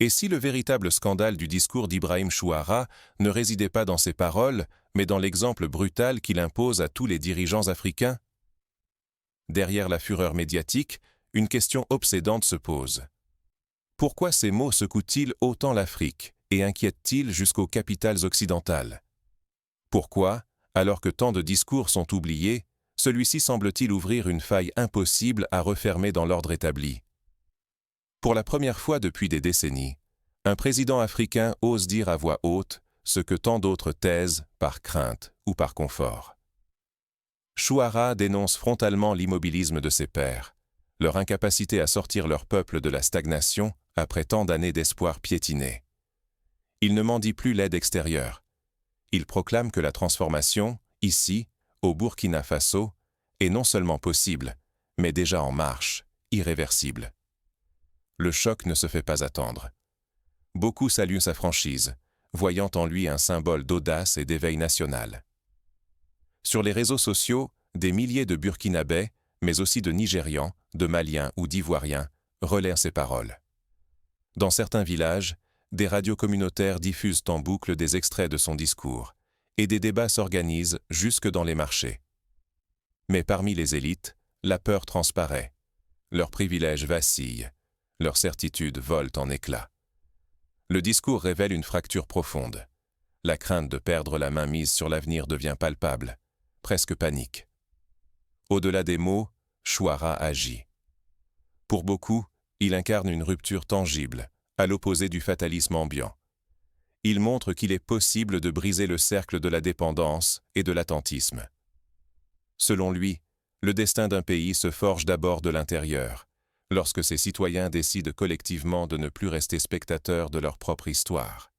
Et si le véritable scandale du discours d'Ibrahim Chouara ne résidait pas dans ses paroles, mais dans l'exemple brutal qu'il impose à tous les dirigeants africains? Derrière la fureur médiatique, une question obsédante se pose. Pourquoi ces mots secouent-ils autant l'Afrique et inquiètent-ils jusqu'aux capitales occidentales? Pourquoi, alors que tant de discours sont oubliés, celui-ci semble-t-il ouvrir une faille impossible à refermer dans l'ordre établi? Pour la première fois depuis des décennies, un président africain ose dire à voix haute ce que tant d'autres taisent par crainte ou par confort. Chouara dénonce frontalement l'immobilisme de ses pairs, leur incapacité à sortir leur peuple de la stagnation après tant d'années d'espoir piétiné. Il ne mendie plus l'aide extérieure. Il proclame que la transformation, ici, au Burkina Faso, est non seulement possible, mais déjà en marche, irréversible. Le choc ne se fait pas attendre. Beaucoup saluent sa franchise, voyant en lui un symbole d'audace et d'éveil national. Sur les réseaux sociaux, des milliers de Burkinabés, mais aussi de Nigérians, de Maliens ou d'Ivoiriens, relaient ses paroles. Dans certains villages, des radios communautaires diffusent en boucle des extraits de son discours, et des débats s'organisent jusque dans les marchés. Mais parmi les élites, la peur transparaît. Leurs privilèges vacillent, leurs certitudes volent en éclats. Le discours révèle une fracture profonde. La crainte de perdre la main mise sur l'avenir devient palpable, presque panique. Au-delà des mots, Chouara agit. Pour beaucoup, il incarne une rupture tangible, à l'opposé du fatalisme ambiant. Il montre qu'il est possible de briser le cercle de la dépendance et de l'attentisme. Selon lui, le destin d'un pays se forge d'abord de l'intérieur, lorsque ses citoyens décident collectivement de ne plus rester spectateurs de leur propre histoire.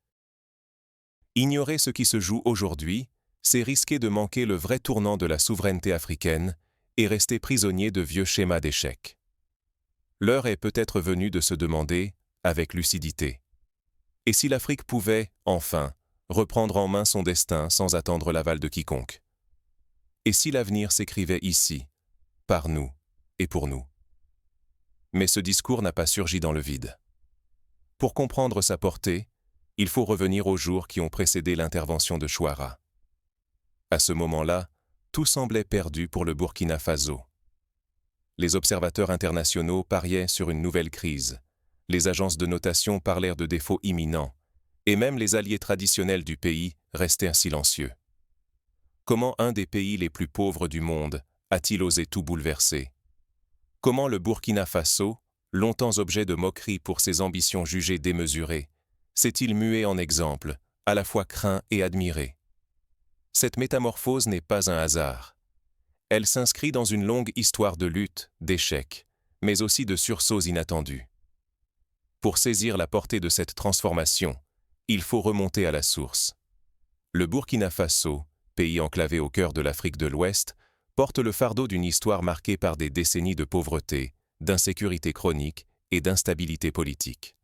Ignorer ce qui se joue aujourd'hui, c'est risquer de manquer le vrai tournant de la souveraineté africaine et rester prisonnier de vieux schémas d'échec. L'heure est peut-être venue de se demander, avec lucidité, et si l'Afrique pouvait, enfin, reprendre en main son destin sans attendre l'aval de quiconque? Et si l'avenir s'écrivait ici, par nous et pour nous? Mais ce discours n'a pas surgi dans le vide. Pour comprendre sa portée, il faut revenir aux jours qui ont précédé l'intervention de Chouara. À ce moment-là, tout semblait perdu pour le Burkina Faso. Les observateurs internationaux pariaient sur une nouvelle crise, les agences de notation parlèrent de défauts imminents, et même les alliés traditionnels du pays restèrent silencieux. Comment un des pays les plus pauvres du monde a-t-il osé tout bouleverser? Comment le Burkina Faso, longtemps objet de moquerie pour ses ambitions jugées démesurées, s'est-il mué en exemple, à la fois craint et admiré? Cette métamorphose n'est pas un hasard. Elle s'inscrit dans une longue histoire de lutte, d'échecs, mais aussi de sursauts inattendus. Pour saisir la portée de cette transformation, il faut remonter à la source. Le Burkina Faso, pays enclavé au cœur de l'Afrique de l'Ouest, porte le fardeau d'une histoire marquée par des décennies de pauvreté, d'insécurité chronique et d'instabilité politique.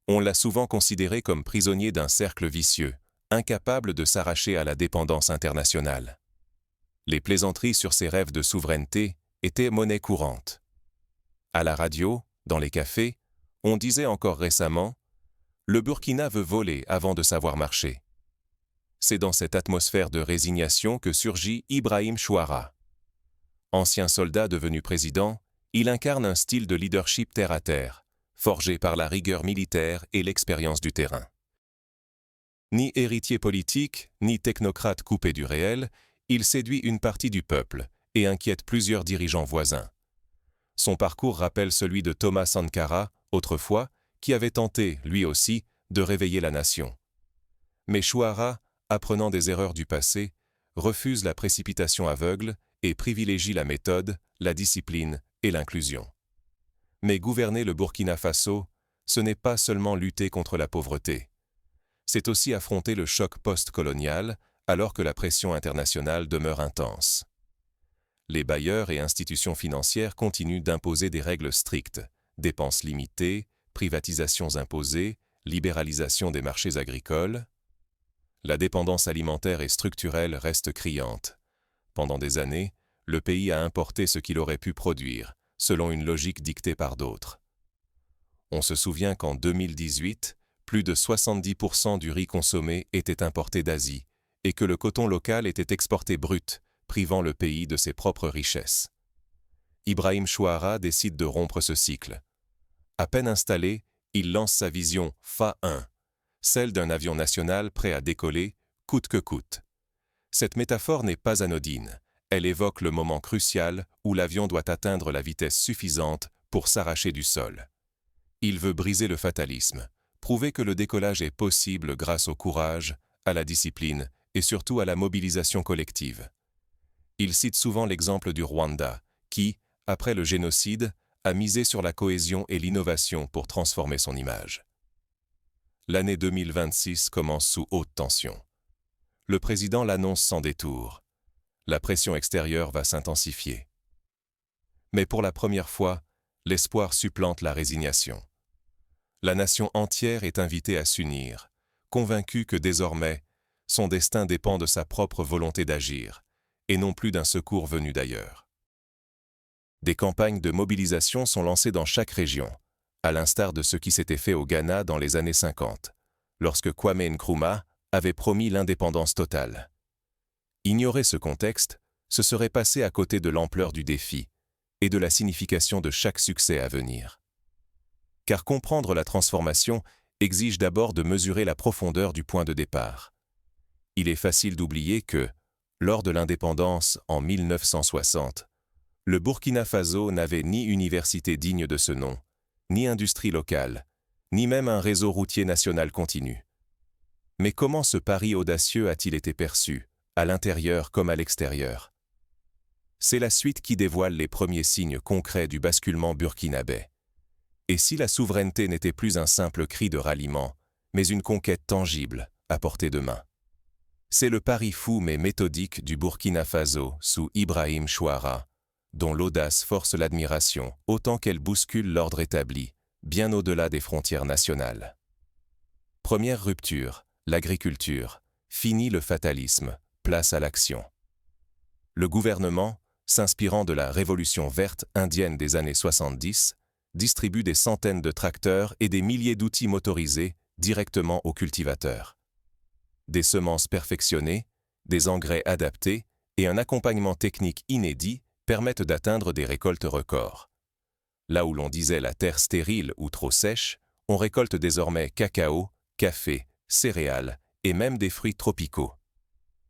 On l'a souvent considéré comme prisonnier d'un cercle vicieux, incapable de s'arracher à la dépendance internationale. Les plaisanteries sur ses rêves de souveraineté étaient monnaie courante. À la radio, dans les cafés, on disait encore récemment « Le Burkina veut voler avant de savoir marcher ». C'est dans cette atmosphère de résignation que surgit Ibrahim Chouara. Ancien soldat devenu président, il incarne un style de leadership terre-à-terre, forgé par la rigueur militaire et l'expérience du terrain. Ni héritier politique, ni technocrate coupé du réel, il séduit une partie du peuple et inquiète plusieurs dirigeants voisins. Son parcours rappelle celui de Thomas Sankara, autrefois, qui avait tenté, lui aussi, de réveiller la nation. Mais Chouara, apprenant des erreurs du passé, refuse la précipitation aveugle et privilégie la méthode, la discipline et l'inclusion. Mais gouverner le Burkina Faso, ce n'est pas seulement lutter contre la pauvreté. C'est aussi affronter le choc post-colonial, alors que la pression internationale demeure intense. Les bailleurs et institutions financières continuent d'imposer des règles strictes, dépenses limitées, privatisations imposées, libéralisation des marchés agricoles. La dépendance alimentaire et structurelle reste criante. Pendant des années, le pays a importé ce qu'il aurait pu produire, selon une logique dictée par d'autres. On se souvient qu'en 2018, plus de 70% du riz consommé était importé d'Asie et que le coton local était exporté brut, privant le pays de ses propres richesses. Ibrahim Chouara décide de rompre ce cycle. À peine installé, il lance sa vision FA1, celle d'un avion national prêt à décoller, coûte que coûte. Cette métaphore n'est pas anodine. Elle évoque le moment crucial où l'avion doit atteindre la vitesse suffisante pour s'arracher du sol. Il veut briser le fatalisme, prouver que le décollage est possible grâce au courage, à la discipline et surtout à la mobilisation collective. Il cite souvent l'exemple du Rwanda, qui, après le génocide, a misé sur la cohésion et l'innovation pour transformer son image. L'année 2026 commence sous haute tension. Le président l'annonce sans détour. La pression extérieure va s'intensifier. Mais pour la première fois, l'espoir supplante la résignation. La nation entière est invitée à s'unir, convaincue que désormais, son destin dépend de sa propre volonté d'agir, et non plus d'un secours venu d'ailleurs. Des campagnes de mobilisation sont lancées dans chaque région, à l'instar de ce qui s'était fait au Ghana dans les années 50, lorsque Kwame Nkrumah avait promis l'indépendance totale. Ignorer ce contexte, ce serait passer à côté de l'ampleur du défi et de la signification de chaque succès à venir. Car comprendre la transformation exige d'abord de mesurer la profondeur du point de départ. Il est facile d'oublier que, lors de l'indépendance en 1960, le Burkina Faso n'avait ni université digne de ce nom, ni industrie locale, ni même un réseau routier national continu. Mais comment ce pari audacieux a-t-il été perçu, à l'intérieur comme à l'extérieur? C'est la suite qui dévoile les premiers signes concrets du basculement burkinabé. Et si la souveraineté n'était plus un simple cri de ralliement, mais une conquête tangible, à portée de main? C'est le pari fou mais méthodique du Burkina Faso sous Ibrahim Chouara, dont l'audace force l'admiration autant qu'elle bouscule l'ordre établi, bien au-delà des frontières nationales. Première rupture, l'agriculture. Fini le fatalisme, place à l'action. Le gouvernement, s'inspirant de la révolution verte indienne des années 70, distribue des centaines de tracteurs et des milliers d'outils motorisés directement aux cultivateurs. Des semences perfectionnées, des engrais adaptés et un accompagnement technique inédit permettent d'atteindre des récoltes records. Là où l'on disait la terre stérile ou trop sèche, on récolte désormais cacao, café, céréales et même des fruits tropicaux.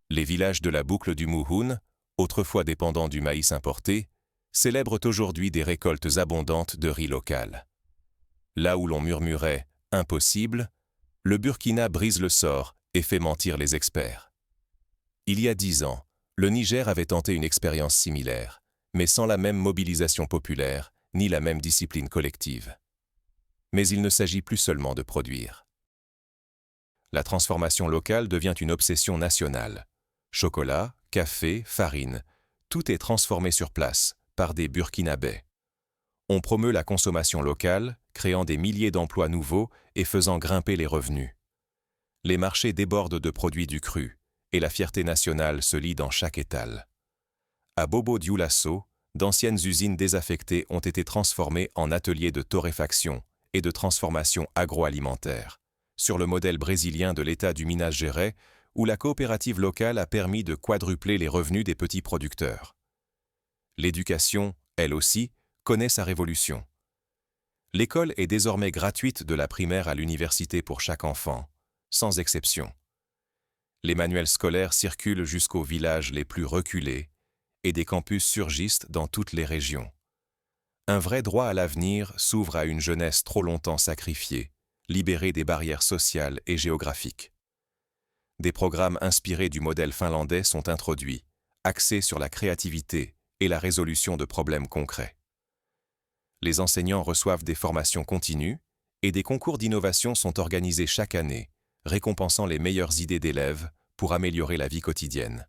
Les villages de la boucle du Mouhoun, autrefois dépendants du maïs importé, célèbrent aujourd'hui des récoltes abondantes de riz local. Là où l'on murmurait « impossible », le Burkina brise le sort et fait mentir les experts. Il y a 10 ans, le Niger avait tenté une expérience similaire, mais sans la même mobilisation populaire, ni la même discipline collective. Mais il ne s'agit plus seulement de produire. La transformation locale devient une obsession nationale. Chocolat, café, farine, tout est transformé sur place, par des Burkinabés. On promeut la consommation locale, créant des milliers d'emplois nouveaux et faisant grimper les revenus. Les marchés débordent de produits du cru, et la fierté nationale se lit dans chaque étal. À Bobo-Dioulasso, d'anciennes usines désaffectées ont été transformées en ateliers de torréfaction et de transformation agroalimentaire, sur le modèle brésilien de l'État du Minas Gerais, où la coopérative locale a permis de quadrupler les revenus des petits producteurs. L'éducation, elle aussi, connaît sa révolution. L'école est désormais gratuite de la primaire à l'université pour chaque enfant, sans exception. Les manuels scolaires circulent jusqu'aux villages les plus reculés et des campus surgissent dans toutes les régions. Un vrai droit à l'avenir s'ouvre à une jeunesse trop longtemps sacrifiée, libérée des barrières sociales et géographiques. Des programmes inspirés du modèle finlandais sont introduits, axés sur la créativité et la résolution de problèmes concrets. Les enseignants reçoivent des formations continues et des concours d'innovation sont organisés chaque année, récompensant les meilleures idées d'élèves pour améliorer la vie quotidienne.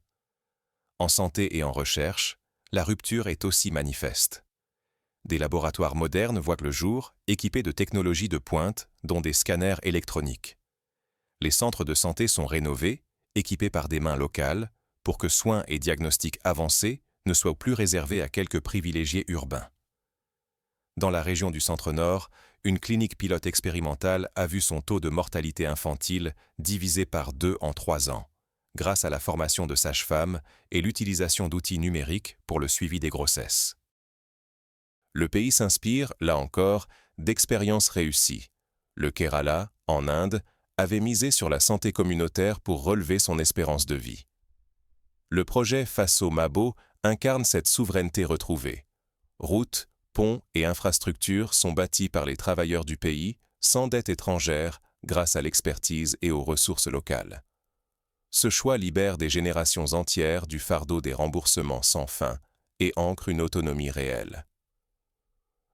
En santé et en recherche, la rupture est aussi manifeste. Des laboratoires modernes voient le jour, équipés de technologies de pointe, dont des scanners électroniques. Les centres de santé sont rénovés, équipés par des mains locales, pour que soins et diagnostics avancés ne soient plus réservés à quelques privilégiés urbains. Dans la région du Centre-Nord, une clinique pilote expérimentale a vu son taux de mortalité infantile divisé par 2 en 3 ans, grâce à la formation de sages-femmes et l'utilisation d'outils numériques pour le suivi des grossesses. Le pays s'inspire, là encore, d'expériences réussies. Le Kerala, en Inde, avait misé sur la santé communautaire pour relever son espérance de vie. Le projet Faso Mabo incarne cette souveraineté retrouvée. Routes, ponts et infrastructures sont bâtis par les travailleurs du pays, sans dette étrangère, grâce à l'expertise et aux ressources locales. Ce choix libère des générations entières du fardeau des remboursements sans fin et ancre une autonomie réelle.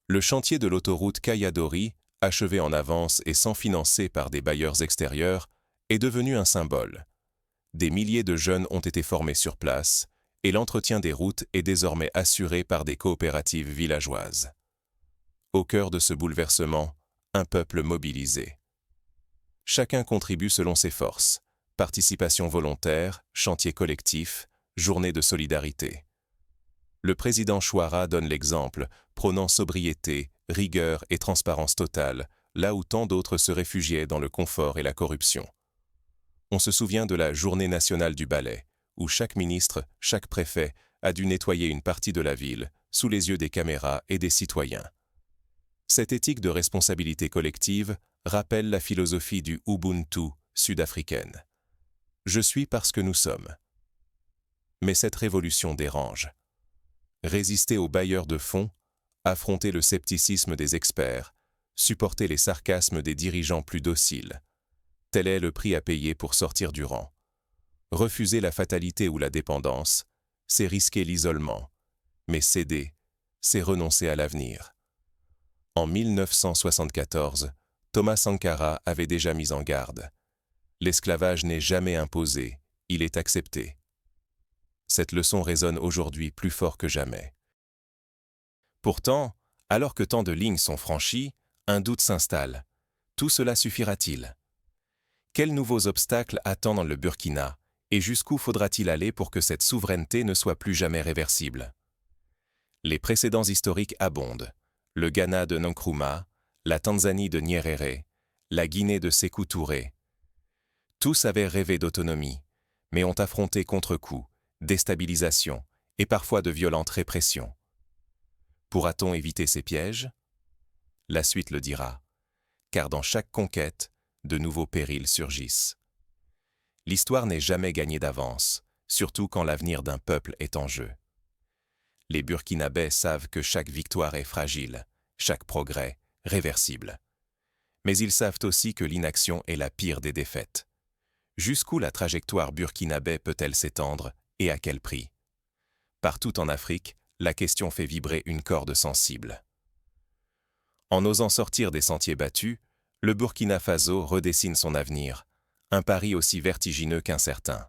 Le chantier de l'autoroute Kayadori, achevé en avance et sans financer par des bailleurs extérieurs, est devenu un symbole. Des milliers de jeunes ont été formés sur place, et l'entretien des routes est désormais assuré par des coopératives villageoises. Au cœur de ce bouleversement, un peuple mobilisé. Chacun contribue selon ses forces, participation volontaire, chantier collectif, journée de solidarité. Le président Chouara donne l'exemple, prônant sobriété, rigueur et transparence totale, là où tant d'autres se réfugiaient dans le confort et la corruption. On se souvient de la Journée nationale du balai, où chaque ministre, chaque préfet a dû nettoyer une partie de la ville, sous les yeux des caméras et des citoyens. Cette éthique de responsabilité collective rappelle la philosophie du Ubuntu sud-africaine. Je suis parce que nous sommes. Mais cette révolution dérange. Résister aux bailleurs de fonds, affronter le scepticisme des experts, supporter les sarcasmes des dirigeants plus dociles. Tel est le prix à payer pour sortir du rang. Refuser la fatalité ou la dépendance, c'est risquer l'isolement. Mais céder, c'est renoncer à l'avenir. En 1974, Thomas Sankara avait déjà mis en garde. L'esclavage n'est jamais imposé, il est accepté. Cette leçon résonne aujourd'hui plus fort que jamais. Pourtant, alors que tant de lignes sont franchies, un doute s'installe. Tout cela suffira-t-il? Quels nouveaux obstacles attendent le Burkina, et jusqu'où faudra-t-il aller pour que cette souveraineté ne soit plus jamais réversible? Les précédents historiques abondent. Le Ghana de Nkrumah, la Tanzanie de Nyerere, la Guinée de Sékou Touré. Tous avaient rêvé d'autonomie, mais ont affronté contre-coups, déstabilisation et parfois de violentes répressions. Pourra-t-on éviter ces pièges? La suite le dira, car dans chaque conquête, de nouveaux périls surgissent. L'histoire n'est jamais gagnée d'avance, surtout quand l'avenir d'un peuple est en jeu. Les Burkinabés savent que chaque victoire est fragile, chaque progrès réversible. Mais ils savent aussi que l'inaction est la pire des défaites. Jusqu'où la trajectoire burkinabé peut-elle s'étendre et à quel prix? Partout en Afrique, la question fait vibrer une corde sensible. En osant sortir des sentiers battus, le Burkina Faso redessine son avenir, un pari aussi vertigineux qu'incertain.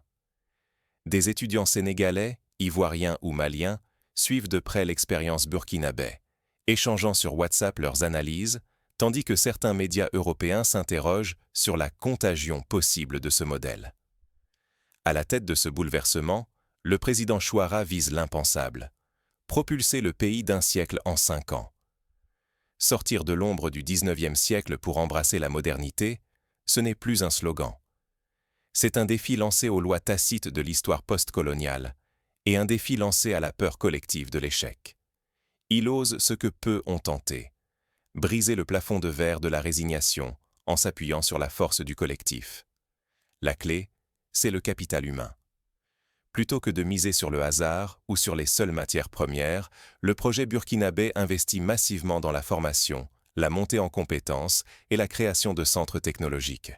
Des étudiants sénégalais, ivoiriens ou maliens suivent de près l'expérience burkinabé, échangeant sur WhatsApp leurs analyses, tandis que certains médias européens s'interrogent sur la contagion possible de ce modèle. À la tête de ce bouleversement, le président Chouara vise l'impensable, propulser le pays d'un siècle en 5 ans. Sortir de l'ombre du XIXe siècle pour embrasser la modernité, ce n'est plus un slogan. C'est un défi lancé aux lois tacites de l'histoire postcoloniale et un défi lancé à la peur collective de l'échec. Il ose ce que peu ont tenté, briser le plafond de verre de la résignation en s'appuyant sur la force du collectif. La clé, c'est le capital humain. Plutôt que de miser sur le hasard ou sur les seules matières premières, le projet burkinabé investit massivement dans la formation, la montée en compétences et la création de centres technologiques.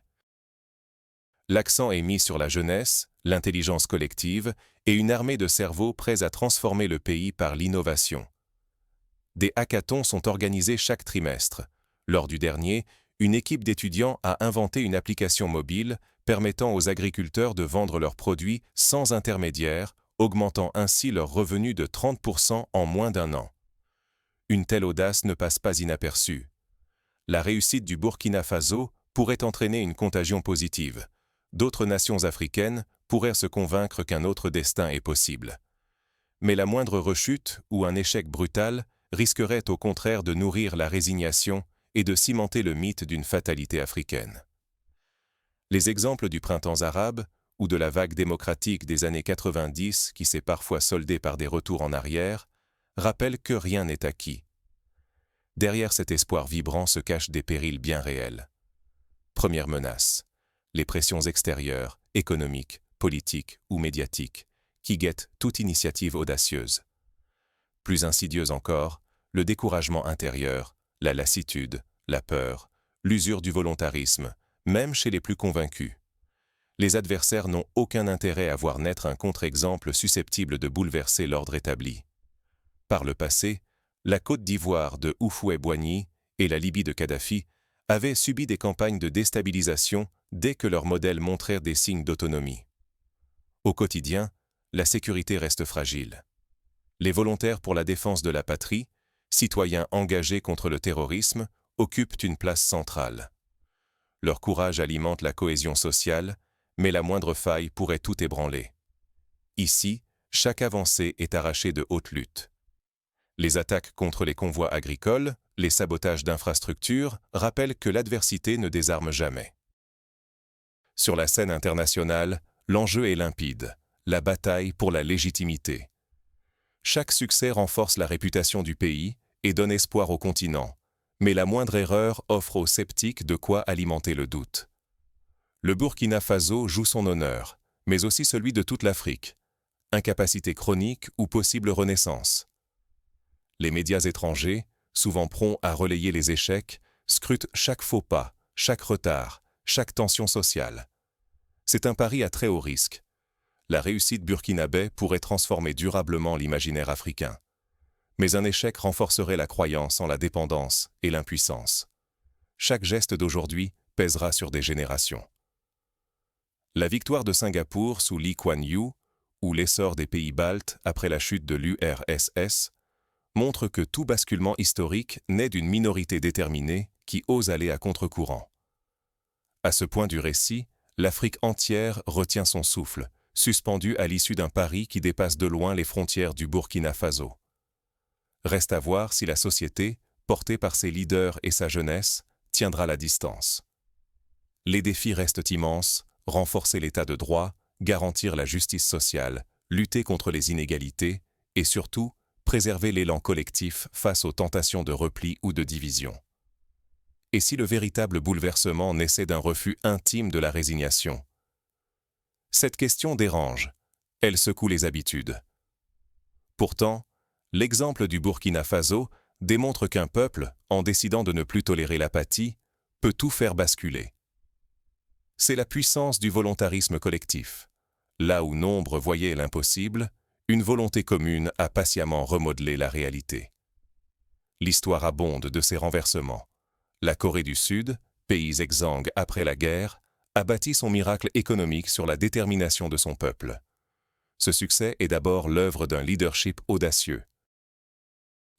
L'accent est mis sur la jeunesse, l'intelligence collective et une armée de cerveaux prêts à transformer le pays par l'innovation. Des hackathons sont organisés chaque trimestre. Lors du dernier, une équipe d'étudiants a inventé une application mobile permettant aux agriculteurs de vendre leurs produits sans intermédiaire, augmentant ainsi leurs revenus de 30% en moins d'un an. Une telle audace ne passe pas inaperçue. La réussite du Burkina Faso pourrait entraîner une contagion positive. D'autres nations africaines pourraient se convaincre qu'un autre destin est possible. Mais la moindre rechute ou un échec brutal risquerait au contraire de nourrir la résignation et de cimenter le mythe d'une fatalité africaine. Les exemples du printemps arabe ou de la vague démocratique des années 90 qui s'est parfois soldée par des retours en arrière rappellent que rien n'est acquis. Derrière cet espoir vibrant se cachent des périls bien réels. Première menace, les pressions extérieures, économiques, politiques ou médiatiques, qui guettent toute initiative audacieuse. Plus insidieuse encore, le découragement intérieur, la lassitude, la peur, l'usure du volontarisme, même chez les plus convaincus. Les adversaires n'ont aucun intérêt à voir naître un contre-exemple susceptible de bouleverser l'ordre établi. Par le passé, la Côte d'Ivoire de Houphouët-Boigny et la Libye de Kadhafi avaient subi des campagnes de déstabilisation dès que leurs modèles montrèrent des signes d'autonomie. Au quotidien, la sécurité reste fragile. Les volontaires pour la défense de la patrie, citoyens engagés contre le terrorisme, occupent une place centrale. Leur courage alimente la cohésion sociale, mais la moindre faille pourrait tout ébranler. Ici, chaque avancée est arrachée de haute lutte. Les attaques contre les convois agricoles, les sabotages d'infrastructures rappellent que l'adversité ne désarme jamais. Sur la scène internationale, l'enjeu est limpide, la bataille pour la légitimité. Chaque succès renforce la réputation du pays et donne espoir au continent, mais la moindre erreur offre aux sceptiques de quoi alimenter le doute. Le Burkina Faso joue son honneur, mais aussi celui de toute l'Afrique. Incapacité chronique ou possible renaissance. Les médias étrangers, souvent prompts à relayer les échecs, scrutent chaque faux pas, chaque retard, chaque tension sociale. C'est un pari à très haut risque. La réussite burkinabé pourrait transformer durablement l'imaginaire africain. Mais un échec renforcerait la croyance en la dépendance et l'impuissance. Chaque geste d'aujourd'hui pèsera sur des générations. La victoire de Singapour sous Lee Kuan Yew ou l'essor des pays baltes après la chute de l'URSS montre que tout basculement historique naît d'une minorité déterminée qui ose aller à contre-courant. À ce point du récit, l'Afrique entière retient son souffle, suspendue à l'issue d'un pari qui dépasse de loin les frontières du Burkina Faso. Reste à voir si la société, portée par ses leaders et sa jeunesse, tiendra la distance. Les défis restent immenses, renforcer l'état de droit, garantir la justice sociale, lutter contre les inégalités et surtout, préserver l'élan collectif face aux tentations de repli ou de division. Et si le véritable bouleversement naissait d'un refus intime de la résignation? Cette question dérange, elle secoue les habitudes. Pourtant, l'exemple du Burkina Faso démontre qu'un peuple, en décidant de ne plus tolérer l'apathie, peut tout faire basculer. C'est la puissance du volontarisme collectif. Là où nombre voyaient l'impossible, une volonté commune a patiemment remodelé la réalité. L'histoire abonde de ces renversements. La Corée du Sud, pays exsangue après la guerre, a bâti son miracle économique sur la détermination de son peuple. Ce succès est d'abord l'œuvre d'un leadership audacieux.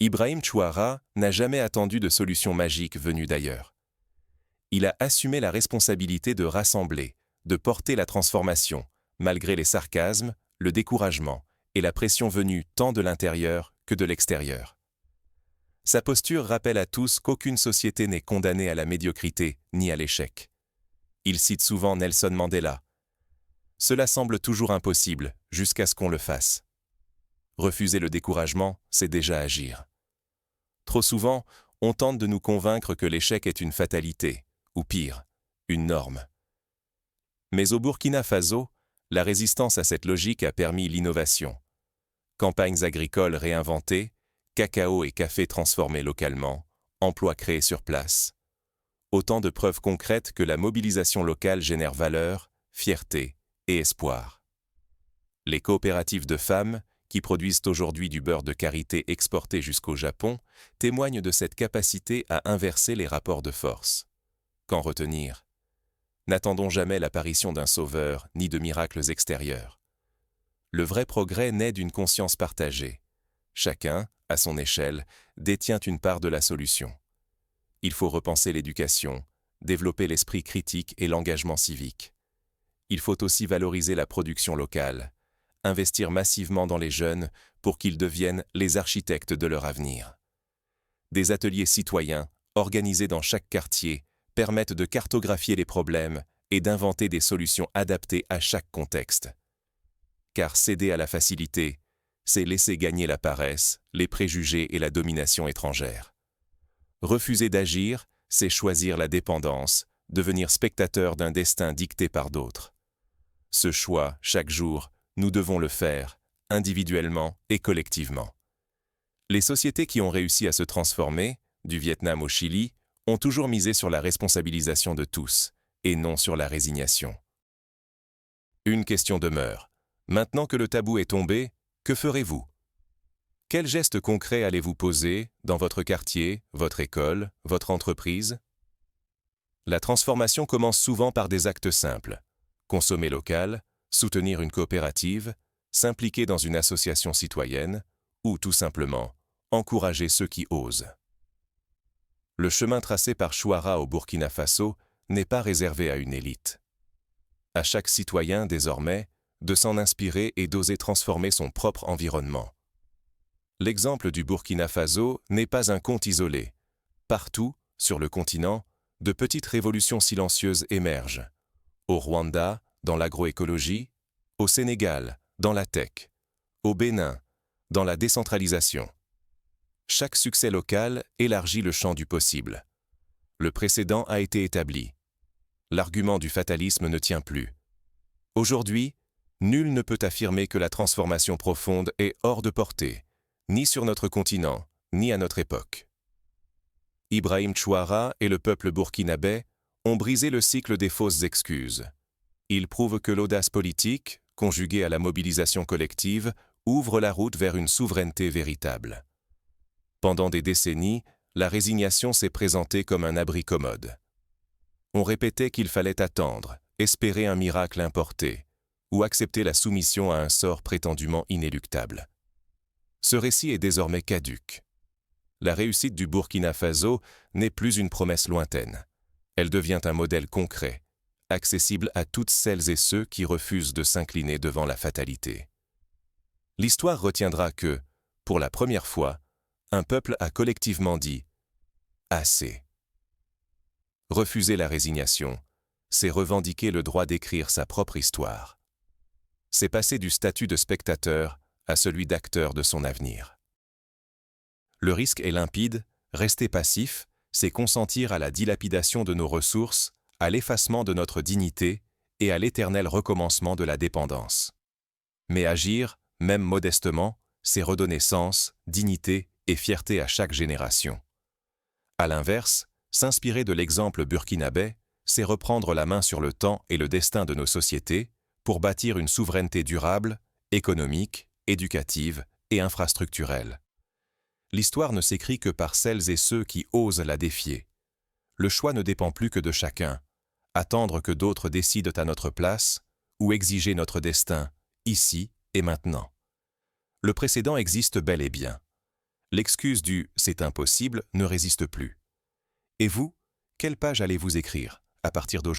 Ibrahim Chouara n'a jamais attendu de solution magique venue d'ailleurs. Il a assumé la responsabilité de rassembler, de porter la transformation, malgré les sarcasmes, le découragement et la pression venue tant de l'intérieur que de l'extérieur. Sa posture rappelle à tous qu'aucune société n'est condamnée à la médiocrité ni à l'échec. Il cite souvent Nelson Mandela. Cela semble toujours impossible jusqu'à ce qu'on le fasse. Refuser le découragement, c'est déjà agir. Trop souvent, on tente de nous convaincre que l'échec est une fatalité, ou pire, une norme. Mais au Burkina Faso, la résistance à cette logique a permis l'innovation. Campagnes agricoles réinventées, cacao et café transformés localement, emplois créés sur place. Autant de preuves concrètes que la mobilisation locale génère valeur, fierté et espoir. Les coopératives de femmes, qui produisent aujourd'hui du beurre de karité exporté jusqu'au Japon, témoignent de cette capacité à inverser les rapports de force. Qu'en retenir? N'attendons jamais l'apparition d'un sauveur ni de miracles extérieurs. Le vrai progrès naît d'une conscience partagée. Chacun, à son échelle, détient une part de la solution. Il faut repenser l'éducation, développer l'esprit critique et l'engagement civique. Il faut aussi valoriser la production locale, investir massivement dans les jeunes pour qu'ils deviennent les architectes de leur avenir. Des ateliers citoyens, organisées dans chaque quartier, permettent de cartographier les problèmes et d'inventer des solutions adaptées à chaque contexte. Car céder à la facilité, c'est laisser gagner la paresse, les préjugés et la domination étrangère. Refuser d'agir, c'est choisir la dépendance, devenir spectateur d'un destin dicté par d'autres. Ce choix, chaque jour, nous devons le faire, individuellement et collectivement. Les sociétés qui ont réussi à se transformer, du Vietnam au Chili, ont toujours misé sur la responsabilisation de tous, et non sur la résignation. Une question demeure. Maintenant que le tabou est tombé, que ferez-vous? Quels gestes concrets allez-vous poser dans votre quartier, votre école, votre entreprise? La transformation commence souvent par des actes simples. Consommer local, soutenir une coopérative, s'impliquer dans une association citoyenne, ou tout simplement, encourager ceux qui osent. Le chemin tracé par Chouara au Burkina Faso n'est pas réservé à une élite. À chaque citoyen, désormais, de s'en inspirer et d'oser transformer son propre environnement. L'exemple du Burkina Faso n'est pas un conte isolé. Partout, sur le continent, de petites révolutions silencieuses émergent. Au Rwanda, dans l'agroécologie, au Sénégal, dans la tech, au Bénin, dans la décentralisation. Chaque succès local élargit le champ du possible. Le précédent a été établi. L'argument du fatalisme ne tient plus. Aujourd'hui, nul ne peut affirmer que la transformation profonde est hors de portée, ni sur notre continent, ni à notre époque. Ibrahim Chouara et le peuple burkinabé ont brisé le cycle des fausses excuses. Ils prouvent que l'audace politique, conjuguée à la mobilisation collective, ouvre la route vers une souveraineté véritable. Pendant des décennies, la résignation s'est présentée comme un abri commode. On répétait qu'il fallait attendre, espérer un miracle importé, ou accepter la soumission à un sort prétendument inéluctable. Ce récit est désormais caduc. La réussite du Burkina Faso n'est plus une promesse lointaine. Elle devient un modèle concret, accessible à toutes celles et ceux qui refusent de s'incliner devant la fatalité. L'histoire retiendra que, pour la première fois, un peuple a collectivement dit « Assez ». Refuser la résignation, c'est revendiquer le droit d'écrire sa propre histoire. C'est passer du statut de spectateur à celui d'acteur de son avenir. Le risque est limpide, rester passif, c'est consentir à la dilapidation de nos ressources, à l'effacement de notre dignité et à l'éternel recommencement de la dépendance. Mais agir, même modestement, c'est redonner sens, dignité et fierté à chaque génération. À l'inverse, s'inspirer de l'exemple burkinabé, c'est reprendre la main sur le temps et le destin de nos sociétés pour bâtir une souveraineté durable, économique, éducative et infrastructurelle. L'histoire ne s'écrit que par celles et ceux qui osent la défier. Le choix ne dépend plus que de chacun. Attendre que d'autres décident à notre place ou exiger notre destin, ici et maintenant. Le précédent existe bel et bien. L'excuse du « c'est impossible » ne résiste plus. Et vous, quelle page allez-vous écrire à partir d'aujourd'hui ?